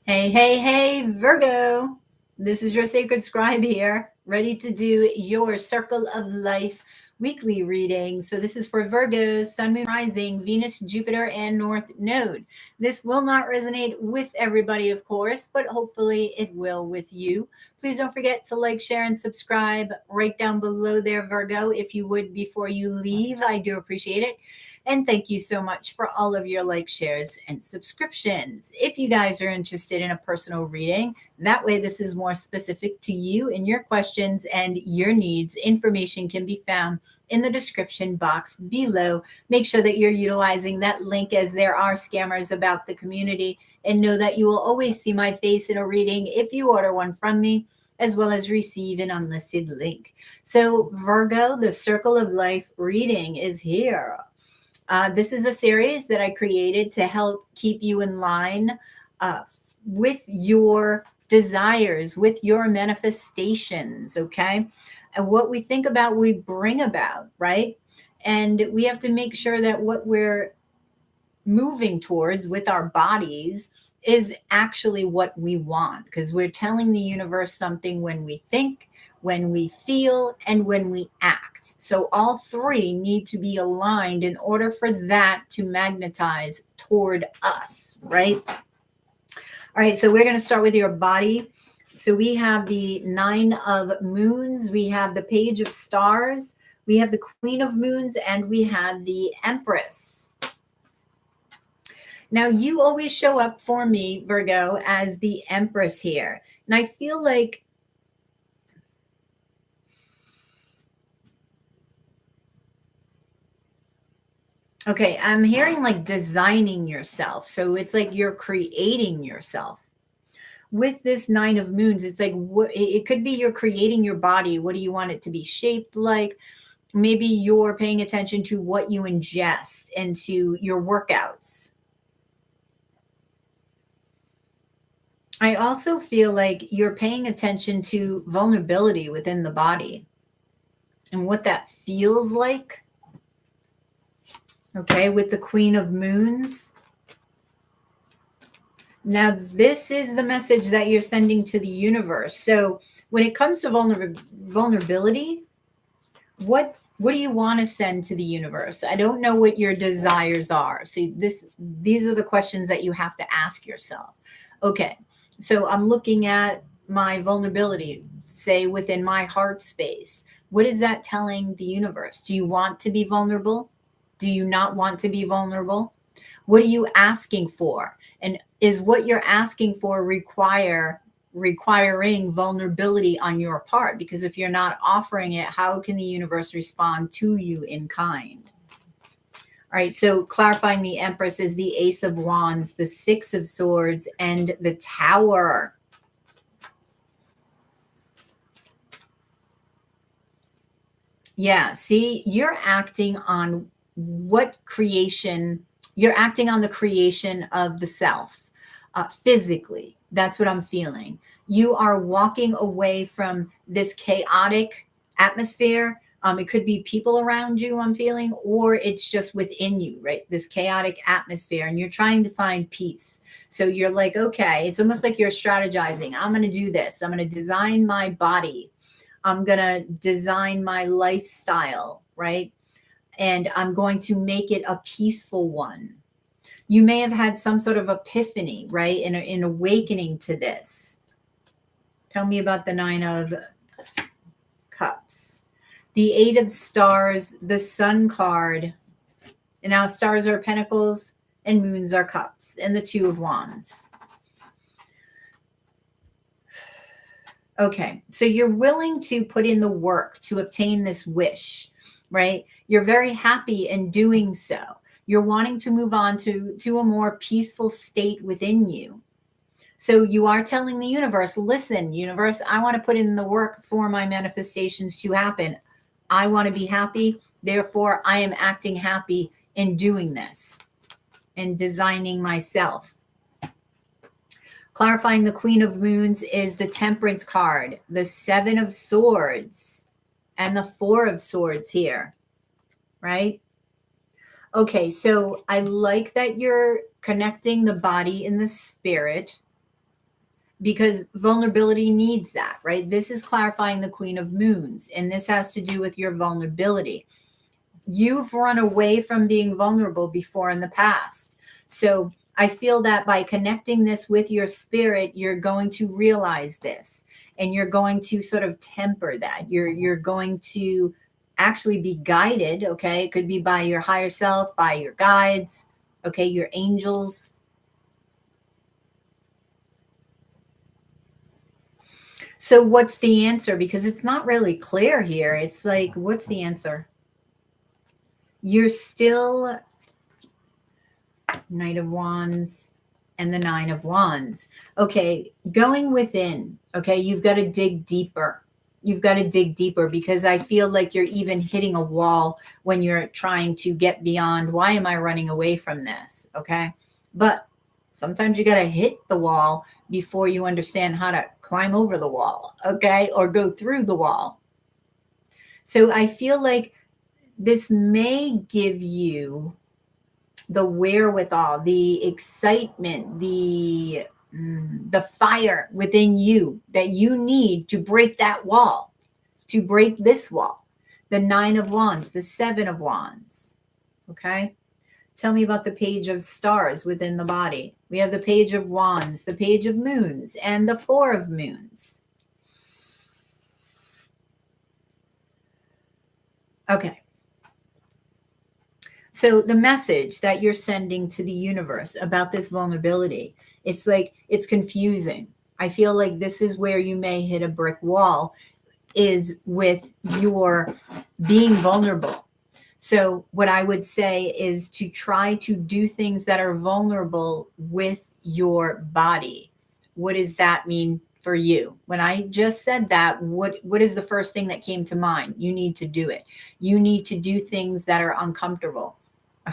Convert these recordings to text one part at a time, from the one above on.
Hey, hey, hey, Virgo. This is your sacred scribe here, ready to do your Circle of Life weekly reading. So, this is for Virgos, Sun, Moon, Rising, Venus, Jupiter, and North Node. This will not resonate with everybody, of course, but hopefully it will with you. Please don't forget to like, share, and subscribe right down below there, Virgo, if you would before you leave. I do appreciate it. And thank you so much for all of your likes, shares, and subscriptions. If you guys are interested in a personal reading, that way this is more specific to you and your questions and your needs. Information can be found in the description box below. Make sure that you're utilizing that link, as there are scammers about the community, and know that you will always see my face in a reading if you order one from me, as well as receive an unlisted link. So, Virgo, the Circle of Life reading is here. This is a series that I created to help keep you in line with your desires, with your manifestations, okay? And what we think about, we bring about, right? And we have to make sure that what we're moving towards with our bodies is actually what we want, because we're telling the universe something when we think, when we feel, and when we act. So all three need to be aligned in order for that to magnetize toward us, right? All right, so we're going to start with your body. So we have the Nine of Moons, we have the Page of Stars, we have the Queen of Moons, and we have the Empress. Now, you always show up for me, Virgo, as the Empress here. And I feel like okay, I'm hearing like designing yourself. So it's like you're creating yourself. With this Nine of Moons, it's like it could be you're creating your body. What do you want it to be shaped like? Maybe you're paying attention to what you ingest into your workouts. I also feel like you're paying attention to vulnerability within the body and what that feels like. Okay, with the Queen of Moons. Now, this is the message that you're sending to the universe. So when it comes to vulnerability, what do you want to send to the universe? I don't know what your desires are. So these are the questions that you have to ask yourself. Okay, so I'm looking at my vulnerability, say within my heart space. What is that telling the universe? Do you want to be vulnerable? Do you not want to be vulnerable? What are you asking for? And is what you're asking for requiring vulnerability on your part? Because if you're not offering it, how can the universe respond to you in kind? All right, so clarifying the Empress is the Ace of Wands, the Six of Swords, and the Tower. Yeah, see, you're acting on what creation, you're acting on the creation of the self physically. That's what I'm feeling. You are walking away from this chaotic atmosphere. It could be people around you, I'm feeling, or it's just within you, right? This chaotic atmosphere, and you're trying to find peace. So you're like, okay, it's almost like you're strategizing. I'm going to do this. I'm going to design my body. I'm going to design my lifestyle, right? And I'm going to make it a peaceful one. You may have had some sort of epiphany, right? In awakening to this. Tell me about the Nine of Cups. The Eight of Stars, the Sun card. And now stars are pentacles and moons are cups, and the Two of Wands. Okay, so you're willing to put in the work to obtain this wish, right? You're very happy in doing so. You're wanting to move on to a more peaceful state within you. So you are telling the universe, listen, universe, I want to put in the work for my manifestations to happen. I want to be happy. Therefore, I am acting happy in doing this and designing myself. Clarifying the Queen of Moons is the Temperance card, the Seven of Swords, and the Four of Swords here, right? Okay, so I like that you're connecting the body and the spirit. because vulnerability needs that, right? This is clarifying the Queen of Moons, and this has to do with your vulnerability. You've run away from being vulnerable before in the past. So I feel that by connecting this with your spirit, you're going to realize this, and you're going to sort of temper that. You're going to actually be guided, okay? It could be by your higher self, by your guides, okay, your angels. So what's the answer? Because it's not really clear here. It's like, what's the answer? You're still Knight of Wands and the Nine of Wands. Okay, going within, okay, you've got to dig deeper. You've got to dig deeper, because I feel like you're even hitting a wall when you're trying to get beyond, why am I running away from this? Okay. But sometimes you got to hit the wall before you understand how to climb over the wall, okay, or go through the wall. So I feel like this may give you the wherewithal, the excitement, the fire within you that you need to break that wall, to break this wall. The Nine of Wands, the Seven of Wands. Okay. Tell me about the Page of Stars within the body. We have the Page of Wands, the Page of Moons, and the Four of Moons. Okay. So the message that you're sending to the universe about this vulnerability, it's like, it's confusing. I feel like this is where you may hit a brick wall, is with your being vulnerable. So what I would say is to try to do things that are vulnerable with your body. What does that mean for you? When I just said that, what is the first thing that came to mind? You need to do it. You need to do things that are uncomfortable.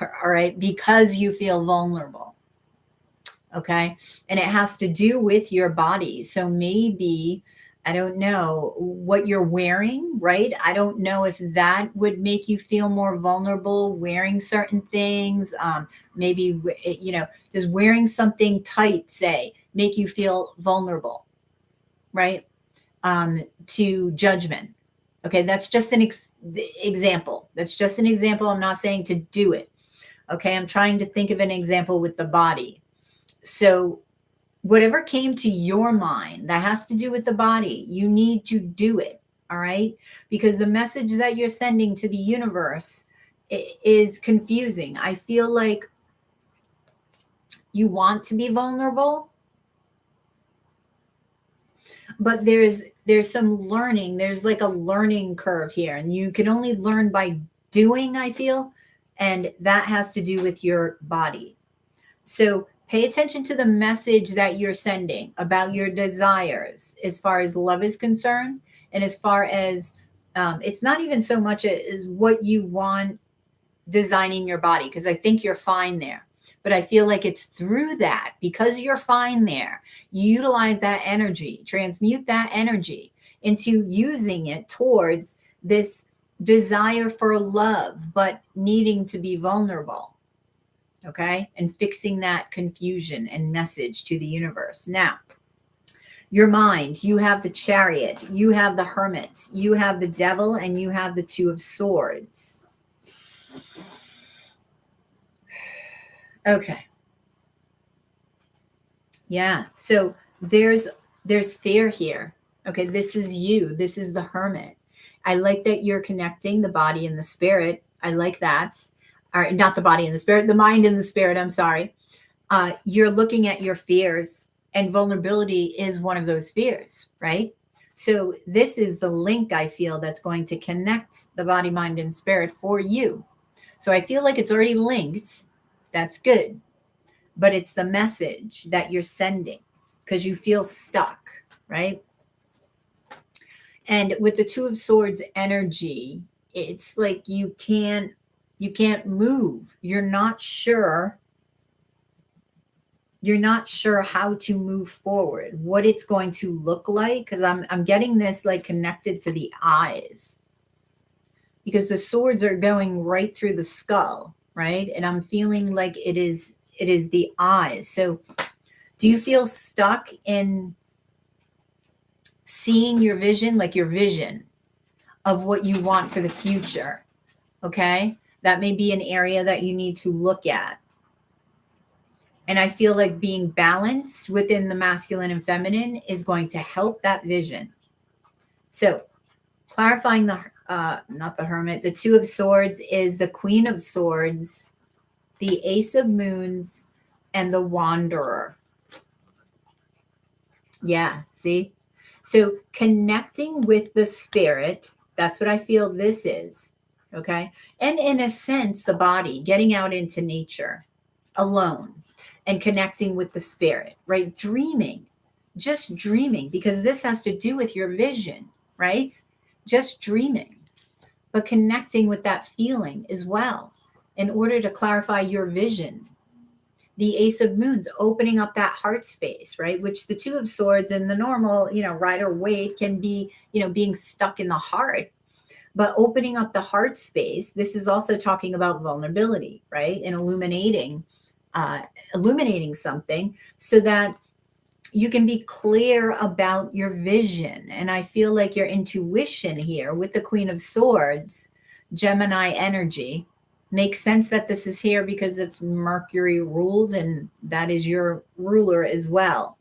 All right, because you feel vulnerable. Okay. And it has to do with your body. So maybe, I don't know what you're wearing, right? I don't know if that would make you feel more vulnerable, wearing certain things. Maybe, does wearing something tight, say, make you feel vulnerable, right? To judgment. Okay. That's just an example. That's just an example. I'm not saying to do it. Okay. I'm trying to think of an example with the body. So whatever came to your mind that has to do with the body, you need to do it. All right. Because the message that you're sending to the universe is confusing. I feel like you want to be vulnerable, but there's some learning. There's like a learning curve here, and you can only learn by doing, I feel. And that has to do with your body. So pay attention to the message that you're sending about your desires as far as love is concerned. And as far as it's not even so much as what you want designing your body, because I think you're fine there. But I feel like it's through that, because you're fine there, you utilize that energy, transmute that energy into using it towards this desire for love, but needing to be vulnerable. Okay. And fixing that confusion and message to the universe. Now, your mind, you have the Chariot, you have the Hermit, you have the Devil, and you have the Two of Swords. Okay. Yeah. So there's fear here. Okay. This is you. This is the Hermit. I like that you're connecting the body and the spirit. I like that. Or not the body and the spirit, the mind and the spirit. I'm sorry. You're looking at your fears, and vulnerability is one of those fears, right? So this is the link, I feel, that's going to connect the body, mind, and spirit for you. So I feel like it's already linked. That's good. But it's the message that you're sending because you feel stuck, right? And with the Two of Swords energy, it's like you can't move. You're not sure how to move forward, what it's going to look like, because I'm getting this like connected to the eyes, because the swords are going right through the skull, right? And I'm feeling like it is the eyes. So do you feel stuck in seeing your vision, like your vision of what you want for the future. Okay. That may be an area that you need to look at. And I feel like being balanced within the masculine and feminine is going to help that vision. So clarifying not the Hermit, the Two of Swords is the Queen of Swords, the Ace of Moons, and the Wanderer. Yeah, see? So connecting with the spirit, that's what I feel this is. Okay. And in a sense, the body, getting out into nature alone and connecting with the spirit, right? Dreaming, just dreaming, because this has to do with your vision, right? Just dreaming, but connecting with that feeling as well in order to clarify your vision. The Ace of Moons, opening up that heart space, right? Which the Two of Swords and the normal, Rider Waite can be, being stuck in the heart. But opening up the heart space, this is also talking about vulnerability, right? And illuminating something so that you can be clear about your vision. And I feel like your intuition here with the Queen of Swords, Gemini energy, makes sense that this is here because it's Mercury ruled and that is your ruler as well.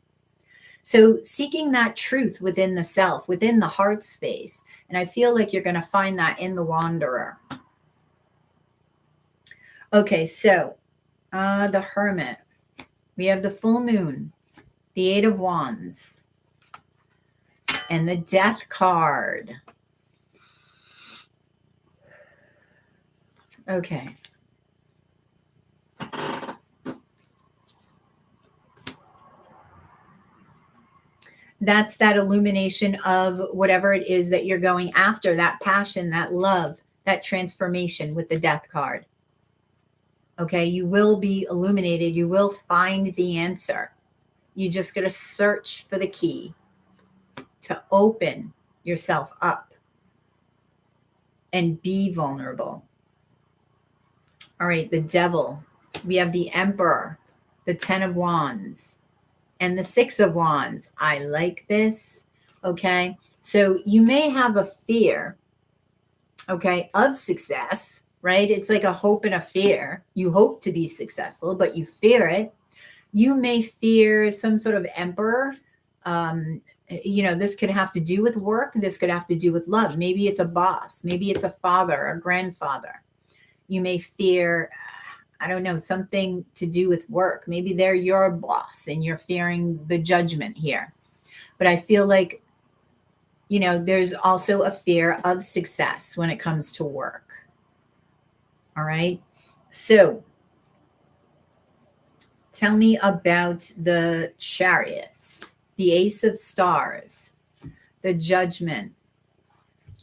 So seeking that truth within the self, within the heart space. And I feel like you're going to find that in the Wanderer. Okay, so the Hermit. We have the full moon, the Eight of Wands, and the Death card. Okay. That's that illumination of whatever it is that you're going after, that passion, that love, that transformation with the Death card. Okay, you will be illuminated. You will find the answer. You just got to search for the key to open yourself up and be vulnerable. All right, the Devil. We have the Emperor, the Ten of Wands, and the Six of Wands. I like this. Okay, so you may have a fear, okay, of success, right? It's like a hope and a fear. You hope to be successful, but you fear it. You may fear some sort of emperor. This could have to do with work. This could have to do with love. Maybe it's a boss. Maybe it's a father, a grandfather. You may fear, I don't know, something to do with work. Maybe they're your boss and you're fearing the judgment here. But I feel like, there's also a fear of success when it comes to work. All right. So tell me about the Chariots, the Ace of Stars, the Judgment,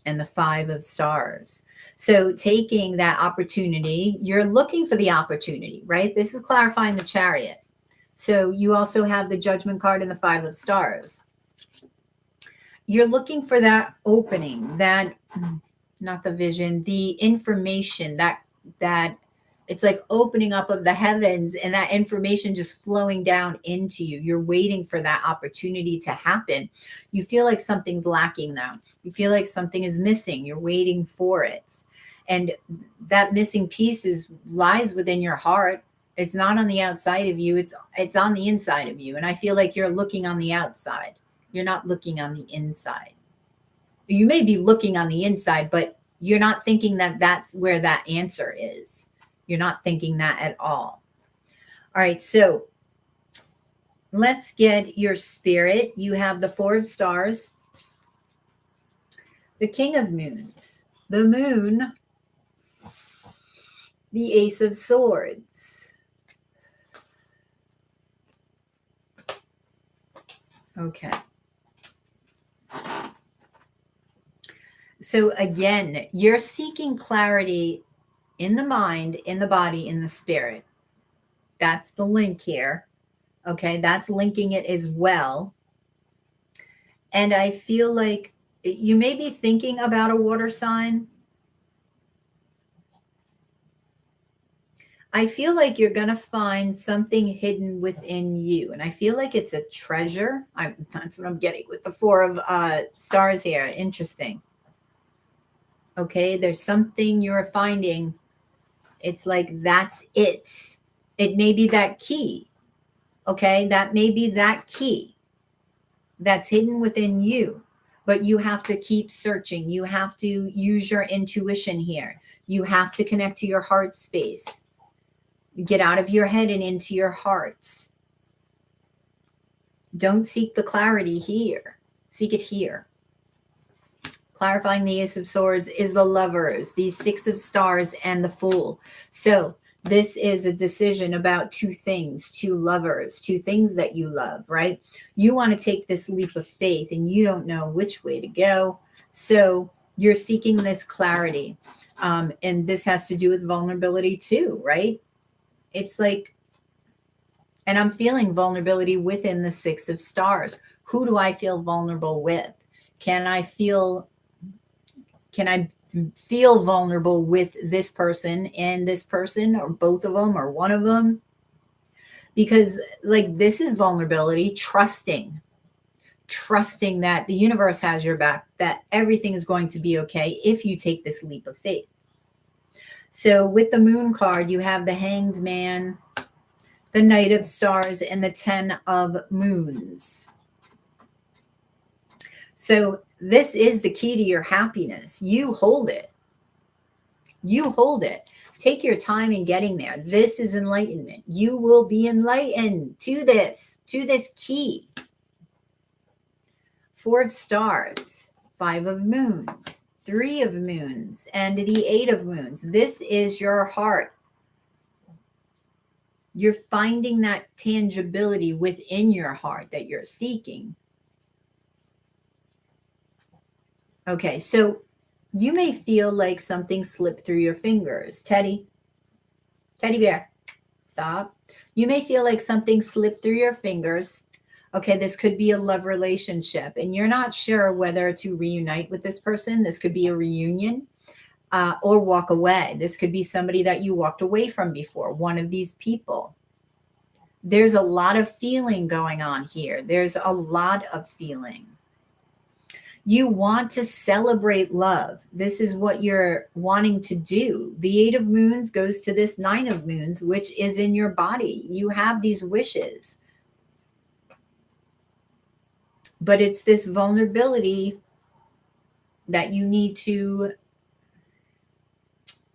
and the Five of Stars. So taking that opportunity, you're looking for the opportunity, right? This is clarifying the Chariot. So you also have the Judgment card and the Five of Stars. You're looking for that opening, that, not the vision, the information that it's like opening up of the heavens and that information just flowing down into you. You're waiting for that opportunity to happen. You feel like something's lacking though. You feel like something is missing. You're waiting for it. And that missing piece lies within your heart. It's not on the outside of you. It's on the inside of you. And I feel like you're looking on the outside. You're not looking on the inside. You may be looking on the inside, but you're not thinking that that's where that answer is. You're not thinking that at all. All right, so let's get your spirit. You have the Four of Stars, the King of Moons, the Moon, the Ace of Swords. Okay. So again, you're seeking clarity in the mind, in the body, in the spirit. That's the link here. Okay, that's linking it as well. And I feel like you may be thinking about a water sign. I feel like you're going to find something hidden within you. And I feel like it's a treasure. That's what I'm getting with the 4 of stars here. Interesting. Okay, there's something you're finding. It's like that's it. It may be that key. Okay, that may be that key that's hidden within you. But you have to keep searching. You have to use your intuition here. You have to connect to your heart space. Get out of your head and into your heart. Don't seek the clarity here. Seek it here. Clarifying the Ace of Swords is the Lovers, the 6 of Stars, and the Fool. So this is a decision about 2 things, 2 lovers, 2 things that you love, right? You want to take this leap of faith and you don't know which way to go. So you're seeking this clarity. And this has to do with vulnerability too, right? It's like, and I'm feeling vulnerability within the 6 of Stars. Who do I feel vulnerable with? Can I feel vulnerable with this person and this person, or both of them, or one of them? Because like, this is vulnerability, trusting that the universe has your back, that everything is going to be okay if you take this leap of faith. So with the Moon card, you have the Hanged Man, the Knight of Stars, and the 10 of Moons. So this is the key to your happiness. You hold it. You hold it. Take your time in getting there. This is enlightenment. You will be enlightened to this key. 4 of Stars, 5 of Moons, 3 of Moons, and the 8 of Moons. This is your heart. You're finding that tangibility within your heart that you're seeking. Okay, so you may feel like something slipped through your fingers. Teddy bear, stop. You may feel like something slipped through your fingers. Okay, this could be a love relationship, and you're not sure whether to reunite with this person. This could be a reunion or walk away. This could be somebody that you walked away from before, one of these people. There's a lot of feeling going on here. There's a lot of feeling. You want to celebrate love. This is what you're wanting to do. The 8 of Moons goes to this 9 of Moons, which is in your body. You have these wishes. But it's this vulnerability that you need to,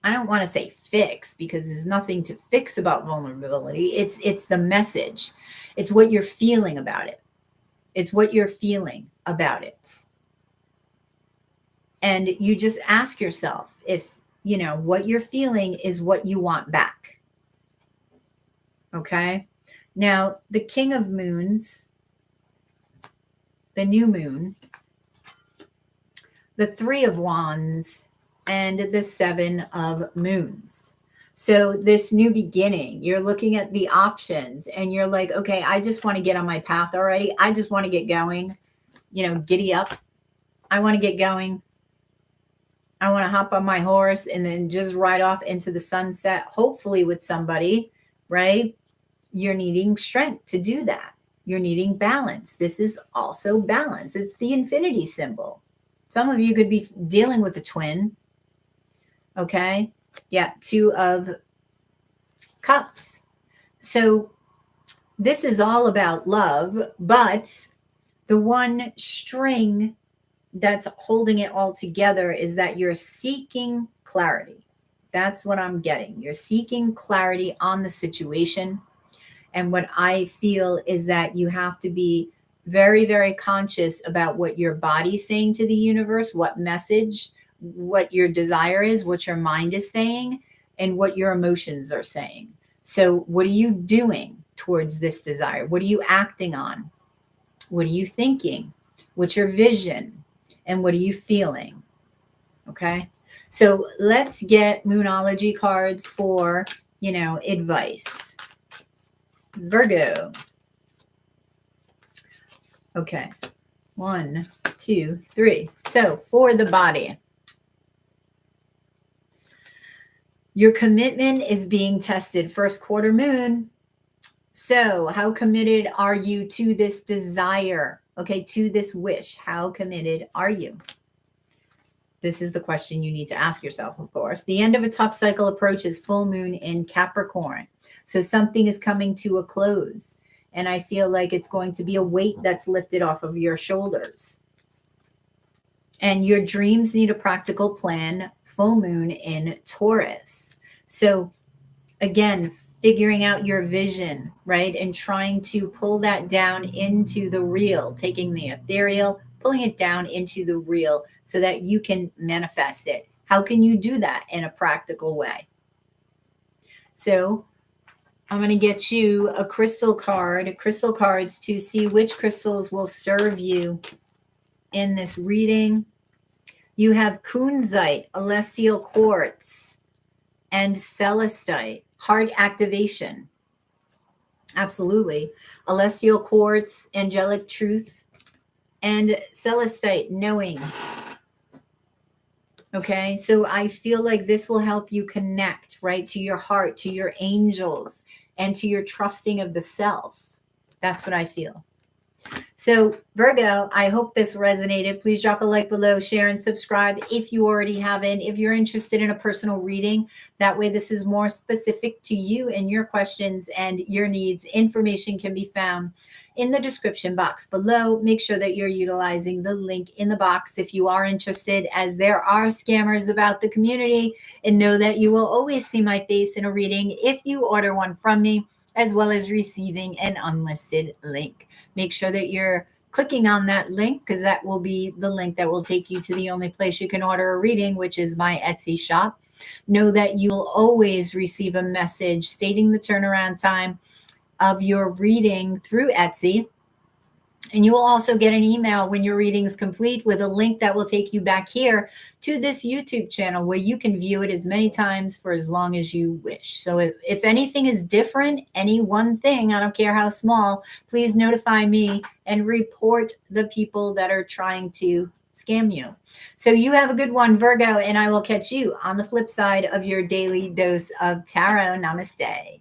I don't want to say fix, because there's nothing to fix about vulnerability. It's the message. It's what you're feeling about it. It's what you're feeling about it. And you just ask yourself if, you know, what you're feeling is what you want back. Okay. Now, the King of Moons, the new moon, the 3 of Wands, and the 7 of Moons. So this new beginning, you're looking at the options and you're like, okay, I just want to get on my path already. I just want to get going, you know, giddy up. I want to get going. I want to hop on my horse and then just ride off into the sunset, hopefully with somebody, right? You're needing strength to do that. You're needing balance. This is also balance. It's the infinity symbol. Some of you could be dealing with a twin. Okay. Yeah. 2 of Cups. So this is all about love, but the one string that's holding it all together is that you're seeking clarity. That's what I'm getting. You're seeking clarity on the situation. And what I feel is that you have to be very, very conscious about what your body's saying to the universe, what message, what your desire is, what your mind is saying, and what your emotions are saying. So what are you doing towards this desire? What are you acting on? What are you thinking? What's your vision? And what are you feeling? Okay. So let's get Moonology cards for, you know, advice. Virgo. Okay. 1, 2, 3. So for the body. Your commitment is being tested. First quarter moon. So, how committed are you to this desire? Okay, to this wish? How committed are you? This is the question you need to ask yourself, of course. The end of a tough cycle approaches, full moon in Capricorn. So, something is coming to a close. And I feel like it's going to be a weight that's lifted off of your shoulders. And your dreams need a practical plan, full moon in Taurus. So, again, figuring out your vision, right? And trying to pull that down into the real, taking the ethereal, pulling it down into the real so that you can manifest it. How can you do that in a practical way? So I'm going to get you a crystal card, crystal cards to see which crystals will serve you in this reading. You have kunzite, celestial quartz, and celestite, heart activation. Absolutely. Celestial quartz, angelic truth, and celestite, knowing. Okay, so I feel like this will help you connect, right, to your heart, to your angels, and to your trusting of the self. That's what I feel. So Virgo, I hope this resonated. Please drop a like below, share and subscribe if you already haven't. If you're interested in a personal reading, that way this is more specific to you and your questions and your needs. Information can be found in the description box below. Make sure that you're utilizing the link in the box if you are interested, as there are scammers about the community, and know that you will always see my face in a reading if you order one from me, as well as receiving an unlisted link. Make sure that you're clicking on that link, because that will be the link that will take you to the only place you can order a reading, which is my Etsy shop. Know that you'll always receive a message stating the turnaround time of your reading through Etsy. And you will also get an email when your reading is complete with a link that will take you back here to this YouTube channel where you can view it as many times for as long as you wish. So if anything is different, any one thing, I don't care how small, please notify me and report the people that are trying to scam you. So you have a good one, Virgo, and I will catch you on the flip side of your daily dose of tarot. Namaste.